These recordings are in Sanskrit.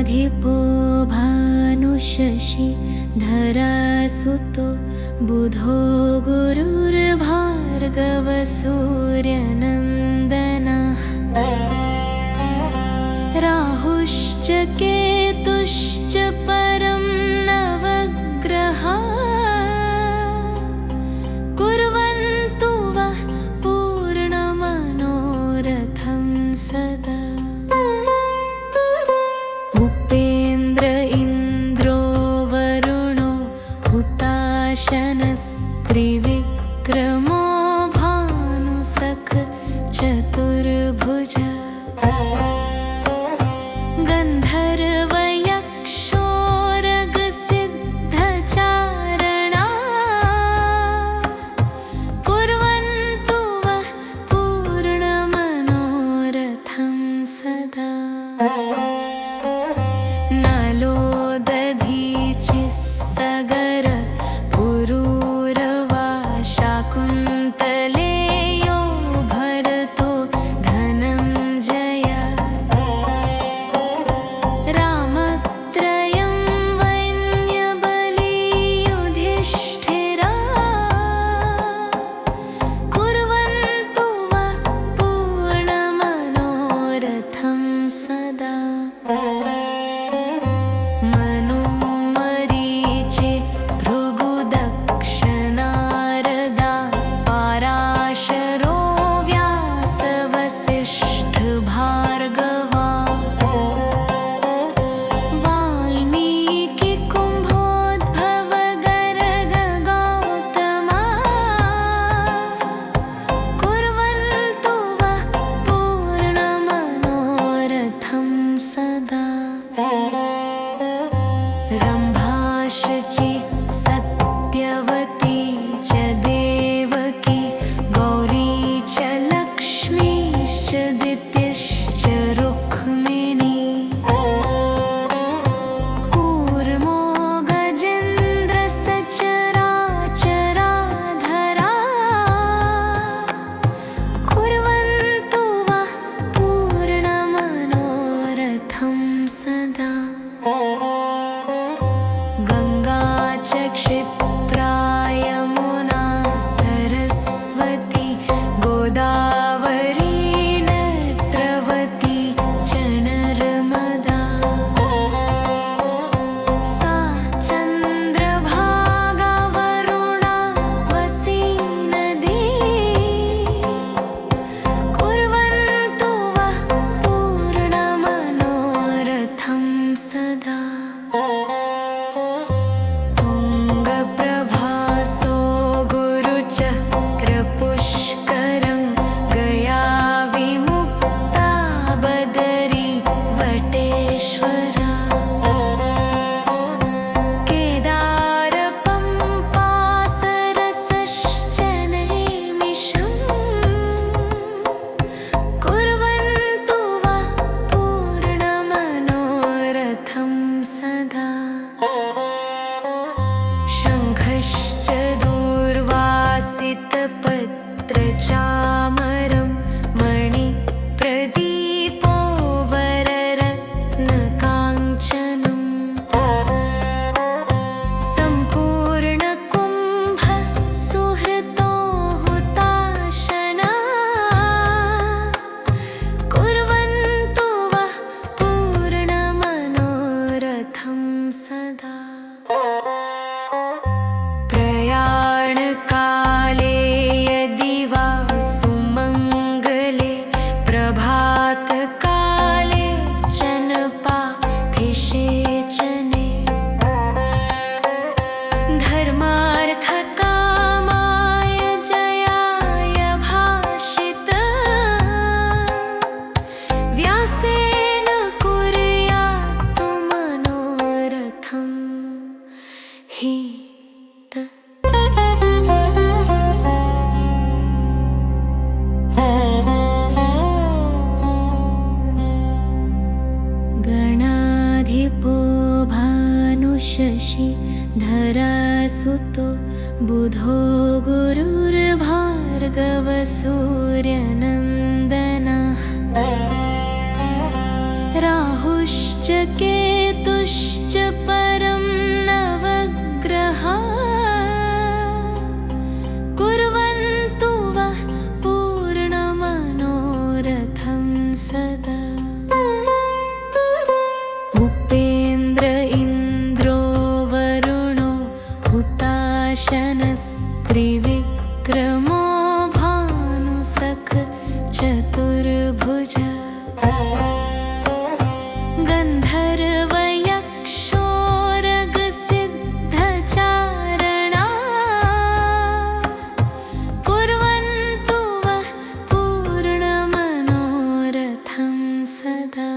गणाधिपो भानुशशि धरासुतो बुधो गुरुर्भार्गव सूर्यनन्दनः राहुश्च केतुश्च परं नवग्रहाः कुर्वन्तु वः पूर्णमनोरथं सदा। उपेन्द्र इन्द्रो वरुणो हुताशनस्त्रिविक्रमो भानुसख चतुर्भुज गन्धर्वयक्षोरगसिद्धचारणा कुर्वन्तु वः पूर्णमनोरथं सदा। नलो दधीचिस्सगर पुरूरवा शाकुन्तलेयो भरतो धनञ्जय रामत्रयं वैन्यबलियुधिष्ठिरा कुर्वन्तु वः पूर्णमनोरथं सदा। मनोमरीचि भृगुदक्षनारदा पाराशरो व्यासवसिष्ठभार्गवा वाल्मीकिकुम्भोद्भवगर्गगौतमा कुर्वन्तु वः पूर्णमनोरथं सदा। रम्भाशचि सत्यवती च देवकी गौरी च लक्ष्मीश्च दितिश्च रुक्मिणी कूर्मो गजेन्द्रसचराचराधरा कुर्वन्तु वः पूर्णमनोरथं सदा। गङ्गा च क्षिप्रा यमुना सरस्वती गोदावरी नेत्रवती च नर्मदा सा चन्द्रभागा वरुणा वसी नदी कुर्वन्तु वः पूर्णमनोरथं सदा। तुङ्गप्रभासो गुरुचक्रपुष्करं गया विमुक्ता बदरी वटेश्वरा केदारपम्पासरसश्च नैमिषं कुर्वन्तु वः पूर्णमनोरथं सदा। शङ्खश्च दूर्वासितपत्रचामरं मणिप्रदीपो वररत्नकाञ्चनं सम्पूर्णकुम्भ सुहृतो हुताशना कुर्वन्तु वः पूर्णमनोरथं सदा। प्रयाणकाले यदि वा सुमङ्गले प्रभातकाले चनपाभिषेचने धर्मार्थकामाय जयाय भाषित व्यासेन कुर्यात्तु मनोरथं हि गणाधिपो भानुशशि धरासुतो बुधो गुरुर्भार्गव सूर्यनन्दनः राहुश्च राहुश्च केतुश्च परं नवग्रहाः कुर्वन्तु वः पूर्णमनोरथं सदा। उपेन्द्र इन्द्रो वरुणो हुताशनस्त्रिविक्रमो भानुसख चतुर्भुज गन्धर्वयक्षोरगसिद्धचारणा कुर्वन्तु वः पूर्णमनोरथं सदा।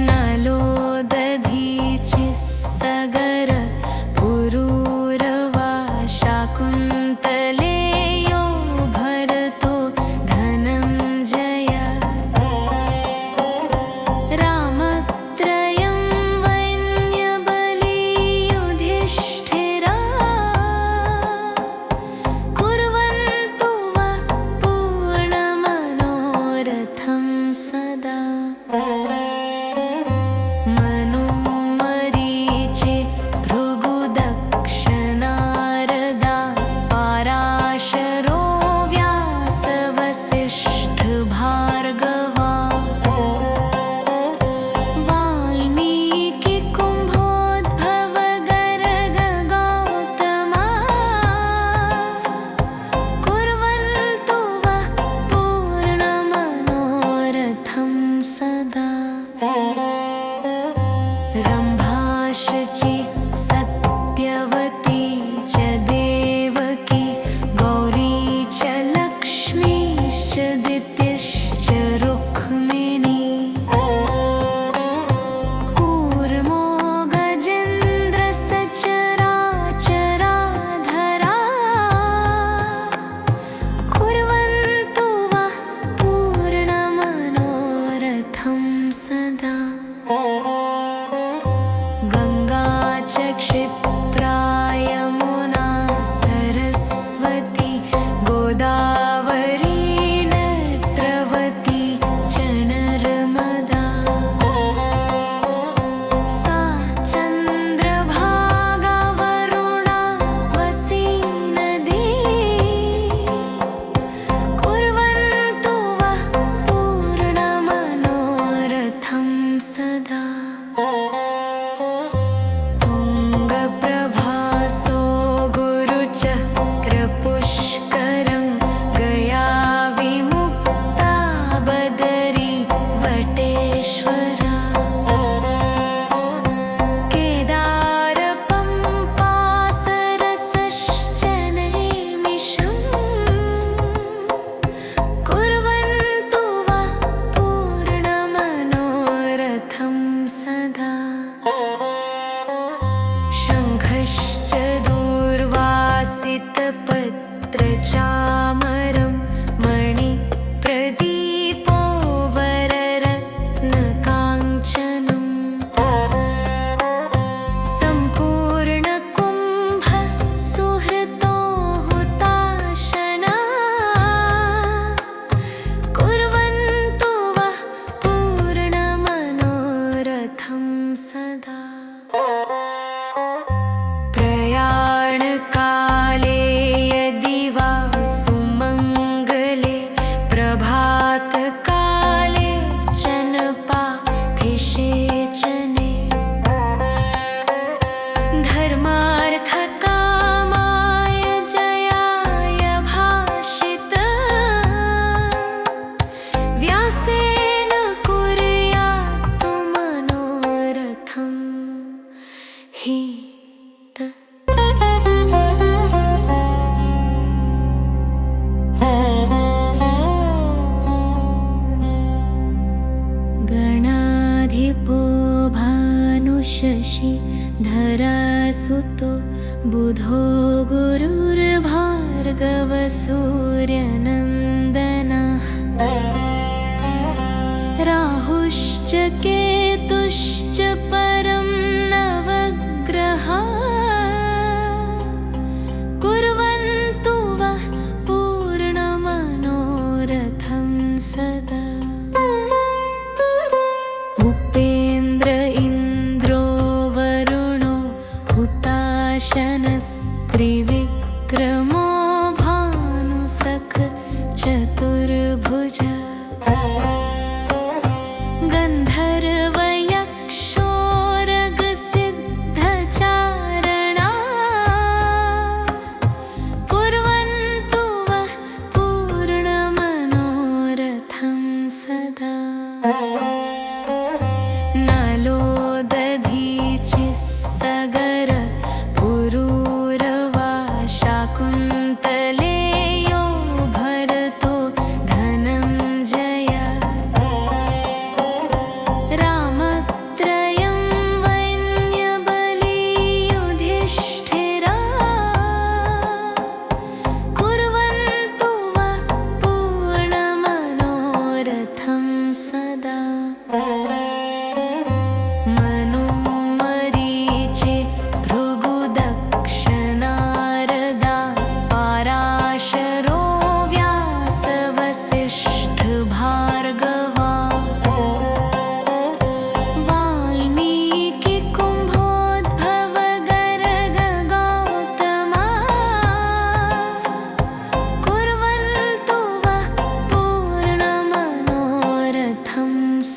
नलो दधीचिस्सगर पुरूरवा शाकुन्तलेयो भरतो धनञ्जय रामत्रयं वैन्यबली युधिष्ठिरा कुर्वन्तु वः पूर्णमनोरथं सदा। मनोमरीचि भृगुदक्षनारदा पाराशरो व्यासवसिष्ठभार्गवा वाल्मीकिकुम्भोद्भवगर्गगौतमा कुर्वन्तु वः पूर्णमनोरथं सदा। रम्भाशची सत्यवती च देवकी गौरी च लक्ष्मीश्च दितिश्च रुक्मिणी कूर्मो गजेन्द्रसचराचराधरा कुर्वन्तु वः पूर्णमनोरथं सदा। गङ्गा च क्षिप्रा यमुना सरस्वती गोदावरी नेत्रवती च नर्मदा सा चन्द्रभागा वरुणा वसी नदी कुर्वन्तु वः पूर्णमनोरथं सदा। तुङ्गप्रभासो गुरुचक्रपुष्करं गया विमुक्ता बदरी वटेश्वरा केदारपम्पासरसश्च नैमिषं कुर्वन्तु वः पूर्णमनोरथं सदा। शङ्खश्च दूर्वासितपत्रचामरं मणिप्रदीपो वररत्नकाञ्चनं सम्पूर्णकुम्भ सुहृतो हुताशना कुर्वन्तु वः पूर्णमनोरथं सदा। प्रयाणकाले यदि वा सुमङ्गले प्रभातकाले चनपाभिषेचने धर्मार्थकामाय जयाय भाषित व्यासेन कुर्यात्तु मनोरथं हि गणाधिपो भानुशशि धरासुतो बुधो गुरुर्भार्गवसूर्यनन्दनः राहुश्च केतुश्च परं नवग्रहाः कुर्वन्तु वः पूर्णमनोरथं सदा।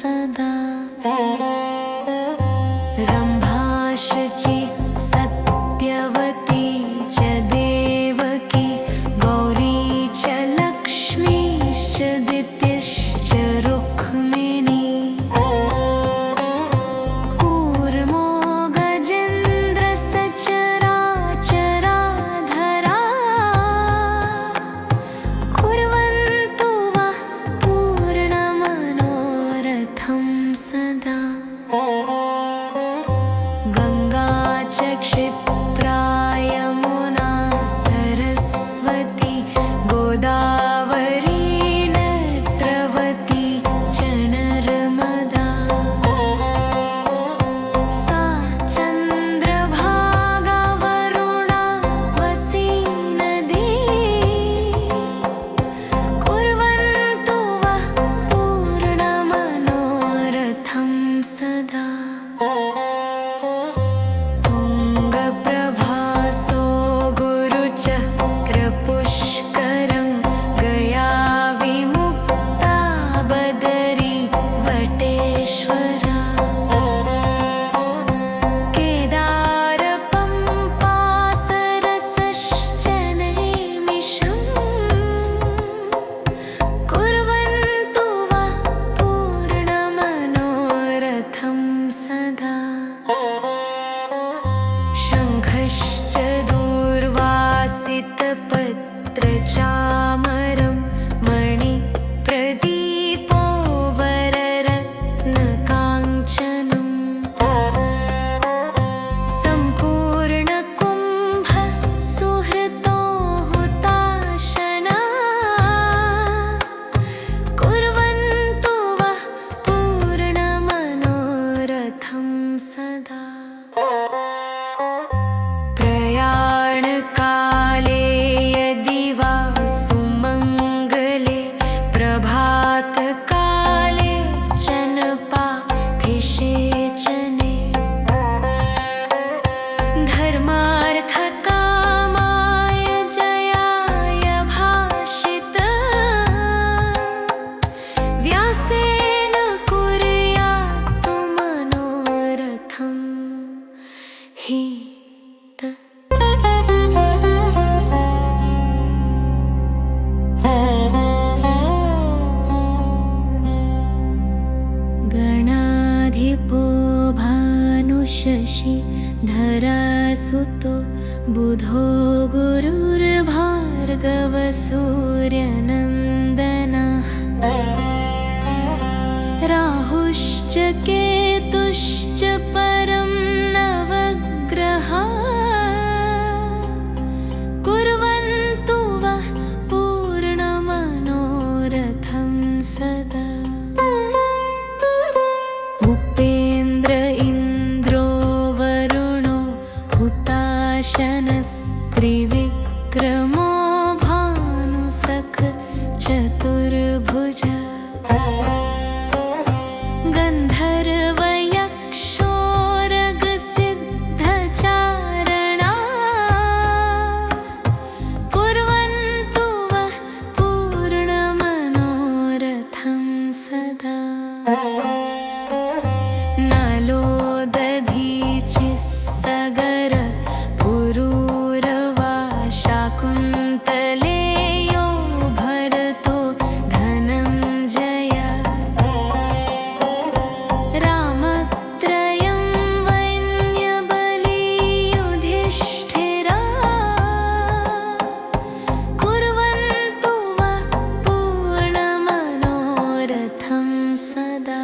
सदा रम्भाशचि सत्यवती च देवकी गौरी च लक्ष्मीश्च दितिश्च रुक्मिणी कूर्मो गजेन्द्र सचराचराधरा कुर्वन्तु वः पूर्णमनोरथं सदा गङ्गा च क्षिप्रा यमुना सरस्वती गोदावरी नेत्रवती च नर्मदा सा चन्द्रभागा वरुणा वसी नदी कुर्वन्तु वः पूर्णमनोरथं सदा तुङ्गप्रभासो गुरुचक्रपुष्करं गया विमुक्ता बदरी वटेश्वरा केदारपम्पा सरसश्च नैमिषम् कुर्वन्तु वः पूर्णमनोरथं सदा शङ्खश्च दूर्वासितपत्रचामरं मणिप्रदीपो वररत्नकाञ्चनम् सम्पूर्णकुम्भ सुहृतो हुताशना कुर्वन्तु वः पूर्णमनोरथं सदा प्रयाणकाले यदि वा सुमङ्गले प्रभातकाले चनपाभिषेचने धर्मार्थकामाय जयाय भाषित व्यासेन कुर्यात्तु मनोरथं हि गणाधिपो भानुशशि धरासुतो बुधो गुरुर्भार्गव सूर्यनन्दनः राहुश्च केतुश्च परं नवग्रहा कुर्वन्तु वः पूर्णमनोरथं सदा उपेन्द्र इन्द्रो वरुणो हुताशनस्त्रिविक्रमो भानुसख चतुर्भुज गन्धर्वयक्षोरगसिद्धचारणा कुर्वन्तु वः पूर्णमनोरथं सदा नलो दधीचिस्सगर पुरूरवा शाकुन्तलेयो भरतो धनञ्जय रामत्रयं वैन्यबली युधिष्ठिरा कुर्वन्तु वः पूर्णमनोरथं सदा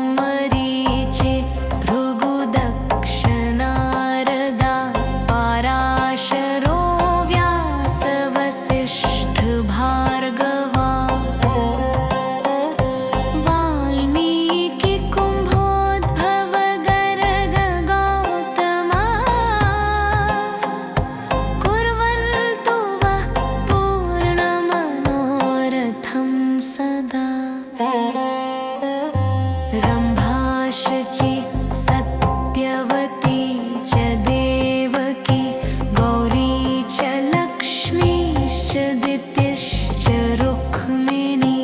मनोमरीचि भृगुदक्षनारदा पाराशरो व्यासवसिष्ठभार्गवा वाल्मीकिकुम्भोद्भवगर्गगौतमा कुर्वन्तु वः पूर्णमनोरथं सदा रम्भाशचि सत्यवती च देवकी गौरी च लक्ष्मीश्च दितिश्च रुक्मिणी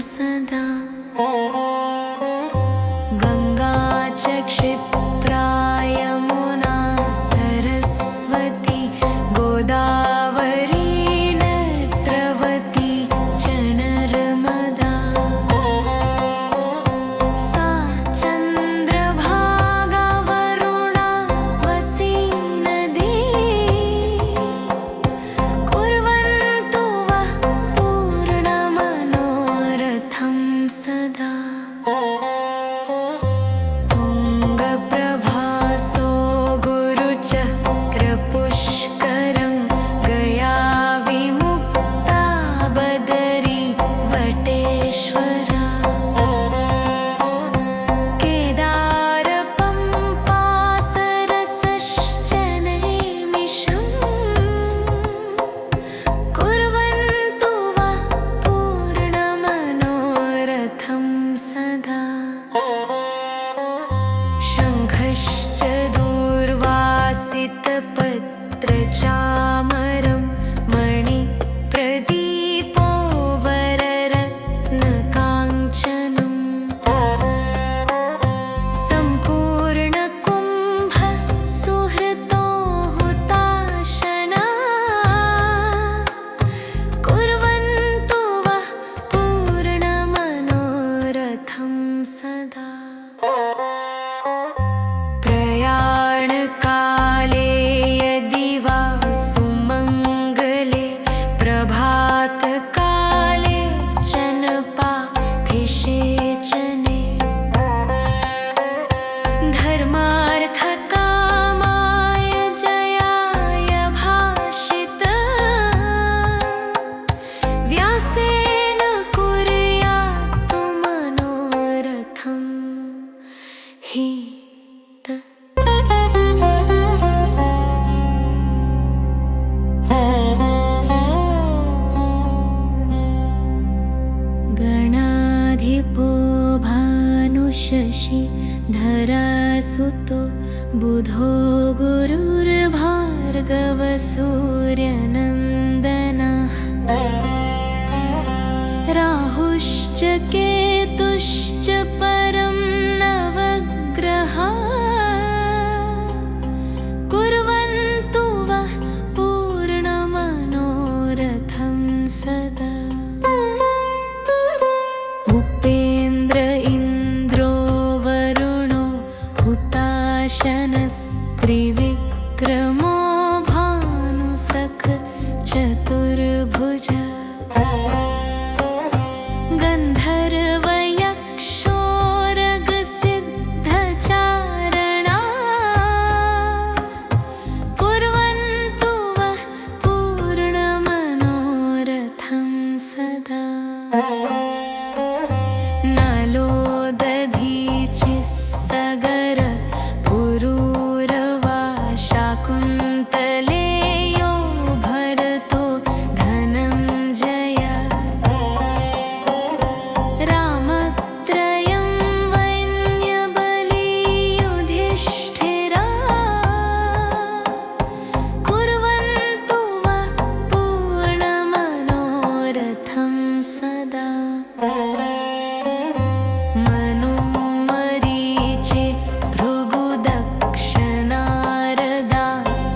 सदा गङ्गा च क्षिप्रा यमुना सरस्वती गोदावरी नेत्रवती च नर्मदा सा चन्द्रभागा वरुणा वसी नदी कुर्वन्तु वः पूर्णमनोरथं सदा तुङ्गप्रभासो गुरुचक्रपुष्करं गया विमुक्ता बदरी वटेश्वरा केदारपम्पा सरसश्च नैमिषम् कुर्वन्तु वः पूर्णमनोरथं सदा शङ्खश्च दूर्वासितपत्रचामरं मणिप्रदीपो वररत्नकाञ्चनम् सम्पूर्णकुम्भ सुहृतो हुताशना कुर्वन्तु वः पूर्णमनोरथं सदा प्रयाणकाले यदि वा सुमङ्गले प्रभातकाले चनपाभिषेचने धर्मार्थकामाय जयाय भाषित व्यासेन कुर्यात्तु मनोरथं हि गणाधिपो भानुशशि धरासुतो बुधो गुरुर्भार्गवसूर्यनन्दनः राहुश्च केतुश्च परं नवग्रहा कुर्वन्तु वः पूर्णमनोरथं सदा उपेन्द्र इन्द्रो वरुणो हुताशनस्त्रिविक्रमो भानुसख चतुर्भुज गन्धर्वयक्षोरगसिद्धचारणा कुर्वन्तु वः पूर्णमनोरथं सदा नलो दधीचिः सगर पुरूरवा शाकुन्तलेयो भरतो धनञ्जय रामत्रयं वैन्यबली युधिष्ठिरा कुर्वन्तु वः पूर्णमनोरथं सदा मनोमरीचि भृगुदक्षनारदा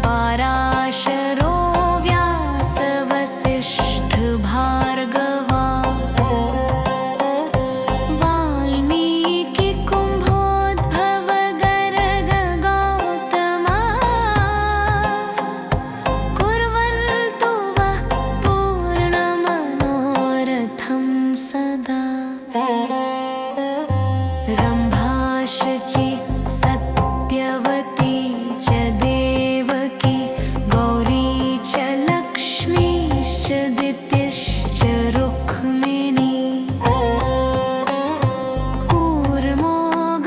पाराशरो व्यासवसिष्ठभार्गवा वाल्मीकिकुम्भोद्भवगर्गगौतमा कुर्वन्तु वः पूर्णमनोरथं सदा रम्भाशचि सत्यवती च देवकी गौरी च लक्ष्मीश्च दितिश्च रुक्मिणी कूर्मो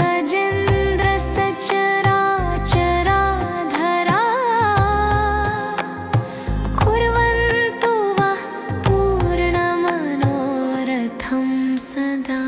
गजेन्द्रसचराचराधरा कुर्वन्तु वः पूर्णमनोरथं सदा